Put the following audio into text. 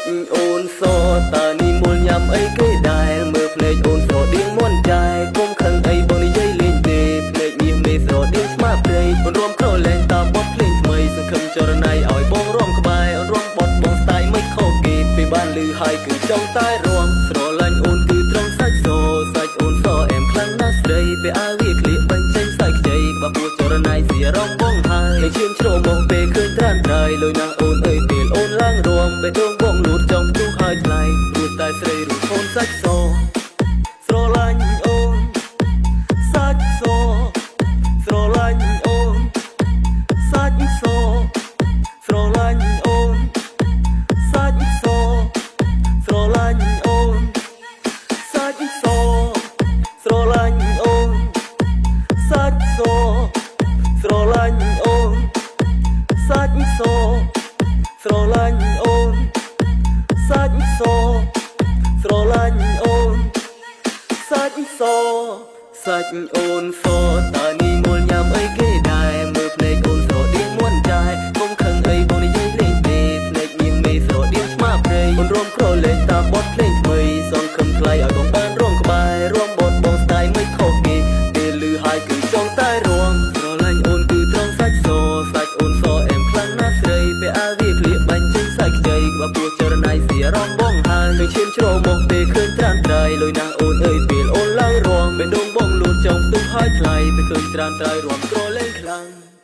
អូនសតានីមូលញ៉ាំអីគេដែរមើលភ្នែកអូនស្រដៀងមន់ចាយគុំខឹងអីបងនិយាយលេងទេភ្នែកមាសមេស្រដៀងស្មាព្រៃអូនរួមក្រលែងតាមបទភ្លេងថ្មីសង្ឃឹមចរណៃឲ្យបងរួមក្បែរអូនរួមបទបងស្ទាយមិនខុសគេពេលបានឮហើយគឺចង់តែរួមស្រឡាញ់អូនគឺត្រង់សាច់អូនសអែមខ្លាំងណាស់ស្រីពេលអាវាក្លៀកបញ្ចេញសាច់ខ្ចីក្បាពួចរណៃសៀរំបងហើយតែឈាមជ្រោមមកពេលឃើញត្រានត្រៃលុយណាស់អូនអើយពេលអូនឡើងរួមបេះដូងបងលូតចង់ផ្ទុះហើយថ្លៃព្រោះតែស្រីរូបអូនសាច់ស្រឡាញ់អូនសាច់ស្រឡាញ់អូនសាច់ស្រឡាញ់អូនសាច់ស្រឡាញ់អូនសាច់ស្រឡាញ់អូនសាច់ស្រឡាញ់អូនសាច់ស្រឡាញ់អូនសាច់ស្រឡាញ់អូនសាច់អូនសតានីមូលញ៉ាំអីគេដែរមើលភ្នែកអូនស្រដៀងមន់ចាយគុំខឹងអីបងនិយាយលេងទេភ្នែកមានមេស្រដៀងស្មាព្រៃអូនរួមក្រលែងតាមបទភ្លេងថ្មីសងខឹមថ្លៃឲ្យបងបានរួមក្បែររួមបទបងស្ទាយមិនខុសគេពេលឮហើយគឺចង់តែរួមស្រឡាញ់អូនគឺត្រង់សាច់អូនសអែមខ្លាំងណាស់ស្រីពេលអាវាក្លៀកបាញ់ចេញសាច់ខ្ចីក្បាពួចរណៃសៀរំបងហើយនឹងឈាមជ្រោមមកពេលឃើញត្រានត្រៃលុយណាស់អូនអើយពេលអូនឡើងរួមបេះដូងបងលូតចង់ផ្ទុះហើយថ្លៃពេលឃើញត្រានត្រៃរួមក្រលែងខ្លាំង